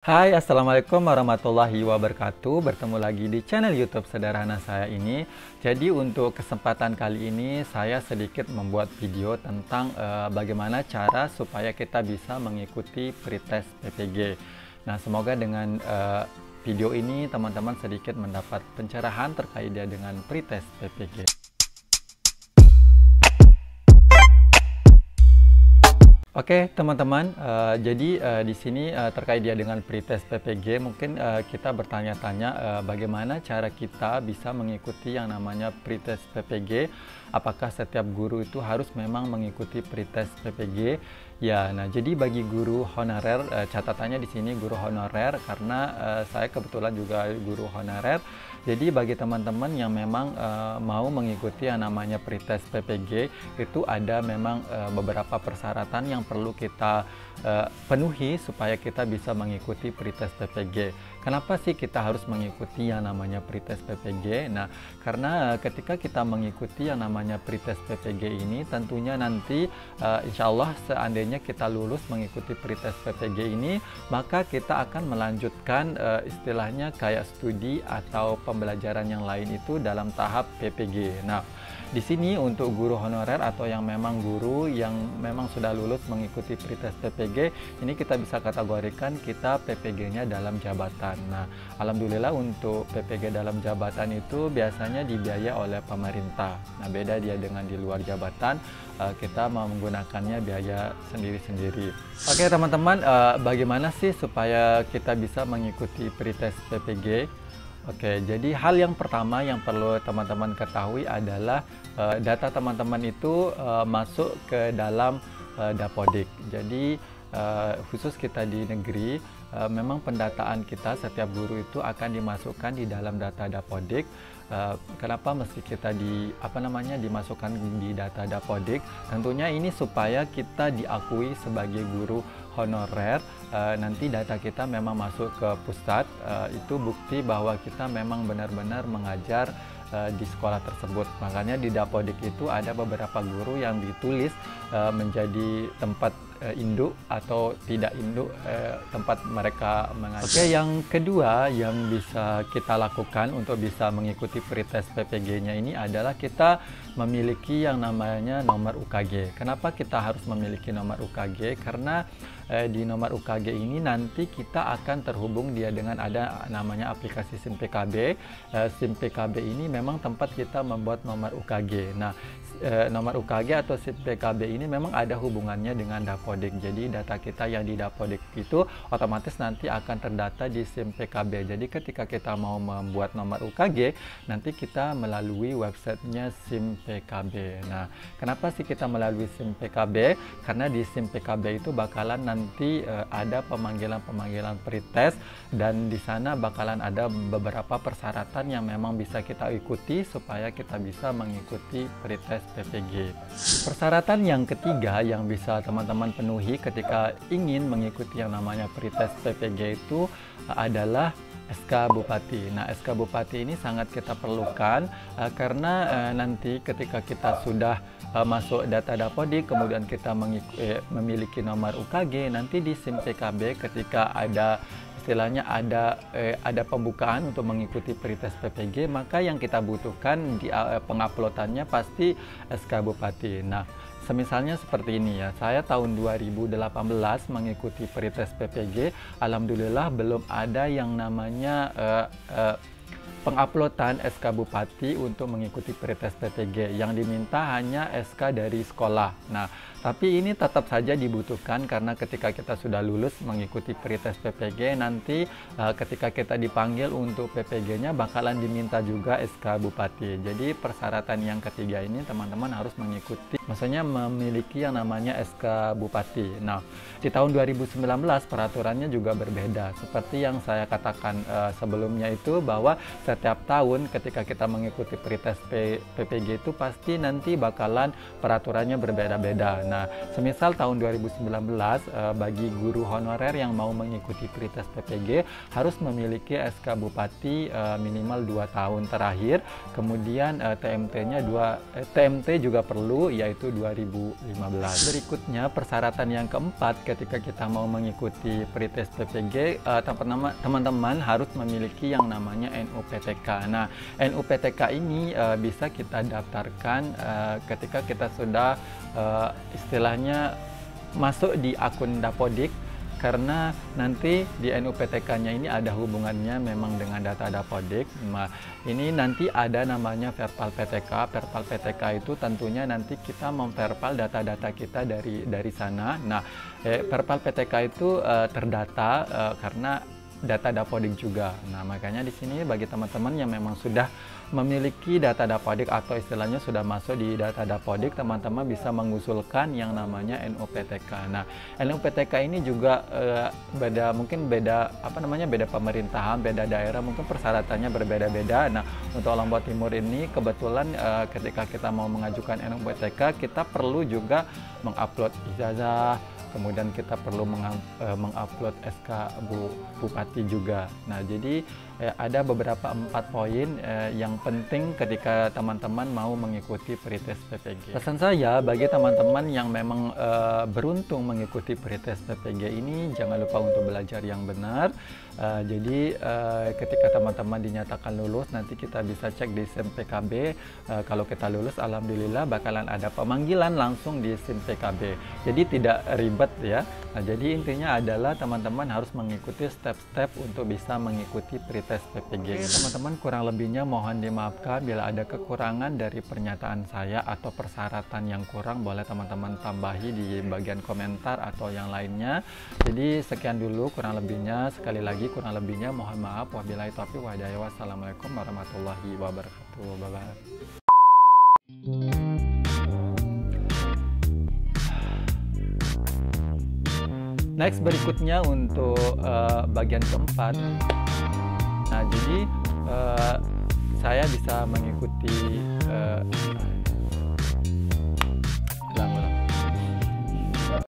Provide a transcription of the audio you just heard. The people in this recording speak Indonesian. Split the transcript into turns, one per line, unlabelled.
Hai, Assalamualaikum warahmatullahi wabarakatuh. Bertemu lagi di channel YouTube sederhana saya ini. Jadi untuk kesempatan kali ini saya sedikit membuat video tentang bagaimana cara supaya kita bisa mengikuti pretest PPG. Nah, semoga dengan video ini teman-teman sedikit mendapat pencerahan terkait dengan pretest PPG. Oke, teman-teman, jadi di sini terkait dengan pretest PPG, mungkin kita bertanya-tanya bagaimana cara kita bisa mengikuti yang namanya pretest PPG. Apakah setiap guru itu harus memang mengikuti pretest PPG? Ya, nah jadi bagi guru honorer, catatannya di sini guru honorer karena saya kebetulan juga guru honorer. Jadi bagi teman-teman yang memang mau mengikuti yang namanya pretest PPG, itu ada memang beberapa persyaratan yang perlu kita penuhi supaya kita bisa mengikuti pretest PPG. Kenapa sih kita harus mengikuti yang namanya pretest PPG? Nah, karena ketika kita mengikuti yang namanya pretest PPG ini, tentunya nanti insya Allah seandainya kita lulus mengikuti pretest PPG ini, maka kita akan melanjutkan istilahnya kayak studi atau pembelajaran yang lain itu dalam tahap PPG. Nah, di sini untuk guru honorer atau yang memang guru yang memang sudah lulus mengikuti pretest PPG, ini kita bisa kategorikan kita PPG-nya dalam jabatan. Nah, alhamdulillah untuk PPG dalam jabatan itu biasanya dibiayai oleh pemerintah. Nah, beda dia dengan di luar jabatan, kita menggunakannya biaya sendiri-sendiri. Oke teman-teman, bagaimana sih supaya kita bisa mengikuti pretest PPG? Oke, jadi hal yang pertama yang perlu teman-teman ketahui adalah data teman-teman itu masuk ke dalam Dapodik. Jadi khusus kita di negeri, memang pendataan kita setiap guru itu akan dimasukkan di dalam data Dapodik. Kenapa mesti kita dimasukkan di data Dapodik? Tentunya ini supaya kita diakui sebagai guru honorer. Nanti data kita memang masuk ke pusat, itu bukti bahwa kita memang benar-benar mengajar di sekolah tersebut. Makanya di Dapodik itu ada beberapa guru yang ditulis menjadi tempat induk atau tidak induk tempat mereka mengajar. Oke, yang kedua yang bisa kita lakukan untuk bisa mengikuti pretest PPG-nya ini adalah kita memiliki yang namanya nomor UKG. Kenapa kita harus memiliki nomor UKG? Karena di nomor UKG ini nanti kita akan terhubung dia dengan ada namanya aplikasi SIM PKB. SIM PKB ini memang tempat kita membuat nomor UKG. Nah, nomor UKG atau SIM PKB ini memang ada hubungannya dengan Dapodik. Jadi data kita yang di Dapodik itu otomatis nanti akan terdata di SIM PKB. Jadi ketika kita mau membuat nomor UKG, nanti kita melalui websitenya SIM PKB. Nah, kenapa sih kita melalui SIM PKB? Karena di SIM PKB itu bakalan nanti ada pemanggilan-pemanggilan pretest dan di sana bakalan ada beberapa persyaratan yang memang bisa kita ikuti supaya kita bisa mengikuti pretest PPG. Persyaratan yang ketiga yang bisa teman-teman penuhi ketika ingin mengikuti yang namanya pretest PPG itu adalah SK Bupati. Nah, SK Bupati ini sangat kita perlukan karena nanti ketika kita sudah masuk data Dapodik, kemudian kita memiliki nomor UKG, nanti di SIM PKB ketika ada istilahnya ada pembukaan untuk mengikuti pretest PPG, maka yang kita butuhkan di penguploadannya pasti SK Bupati. Nah, semisalnya seperti ini ya, saya tahun 2018 mengikuti pretest PPG, alhamdulillah belum ada yang namanya penguploadan SK Bupati untuk mengikuti pretest PPG. Yang diminta hanya SK dari sekolah. Nah, tapi ini tetap saja dibutuhkan karena ketika kita sudah lulus mengikuti pretest PPG, nanti ketika kita dipanggil untuk PPG-nya bakalan diminta juga SK Bupati. Jadi persyaratan yang ketiga ini teman-teman harus mengikuti, maksudnya memiliki yang namanya SK Bupati. Nah, di tahun 2019 peraturannya juga berbeda. Seperti yang saya katakan sebelumnya itu bahwa setiap tahun ketika kita mengikuti pretest PPG itu pasti nanti bakalan peraturannya berbeda-beda. Nah, semisal tahun 2019 bagi guru honorer yang mau mengikuti Pretest PPG harus memiliki SK Bupati minimal 2 tahun terakhir. Kemudian TMT juga perlu, yaitu 2015. Berikutnya persyaratan yang keempat ketika kita mau mengikuti Pretest PPG, teman-teman harus memiliki yang namanya NUPTK. Nah, NUPTK ini bisa kita daftarkan ketika kita sudah istilahnya masuk di akun Dapodik, karena nanti di NUPTK-nya ini ada hubungannya memang dengan data Dapodik. Nah, ini nanti ada namanya Verpal PTK. Verpal PTK itu tentunya nanti kita memverpal data-data kita dari sana. Nah, Verpal PTK itu terdata karena data Dapodik juga. Nah, makanya di sini bagi teman-teman yang memang sudah memiliki data Dapodik atau istilahnya sudah masuk di data Dapodik, teman-teman bisa mengusulkan yang namanya NUPTK. Nah, NUPTK ini juga mungkin beda pemerintahan, beda daerah, mungkin persyaratannya berbeda-beda. Nah, untuk Lombok Timur ini kebetulan ketika kita mau mengajukan NUPTK, kita perlu juga mengupload ijazah, kemudian kita perlu mengupload SK Bupati juga. Nah, jadi ada beberapa 4 poin yang penting ketika teman-teman mau mengikuti Pretest PPG. Pesan saya bagi teman-teman yang memang beruntung mengikuti Pretest PPG ini, jangan lupa untuk belajar yang benar. Jadi ketika teman-teman dinyatakan lulus, nanti kita bisa cek di SIM PKB. Kalau kita lulus, alhamdulillah bakalan ada pemanggilan langsung di SIM PKB. Jadi tidak ribet ya. Nah, jadi intinya adalah teman-teman harus mengikuti step-step untuk bisa mengikuti Pretest PPG. Teman-teman, kurang lebihnya mohon dimaafkan bila ada kekurangan dari pernyataan saya atau persyaratan yang kurang, boleh teman-teman tambahi di bagian komentar atau yang lainnya. Jadi sekian dulu kurang lebihnya. Sekali lagi kurang lebihnya mohon maaf. Wabillahi taufiq wa hidayah. Wassalamualaikum warahmatullahi wabarakatuh. Bye-bye. Next, berikutnya untuk bagian keempat. Nah, jadi saya bisa mengikuti